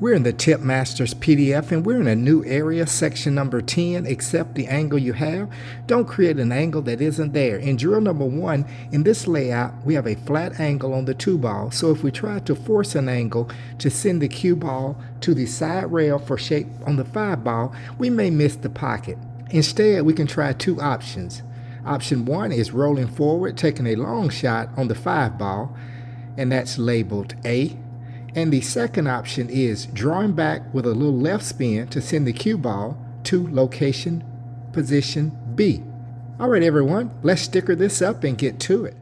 We're in the Tip Masters PDF and we're in a new area, section number 10, accept the angle you have. Don't create an angle that isn't there. In drill number 1, in this layout, we have a flat angle on the 2 ball. So if we try to force an angle to send the cue ball to the side rail for shape on the 5 ball, we may miss the pocket. Instead, we can try 2 options. Option 1 is rolling forward, taking a long shot on the 5 ball, and that's labeled A. And the second option is drawing back with a little left spin to send the cue ball to location position B. All right, everyone, let's sticker this up and get to it.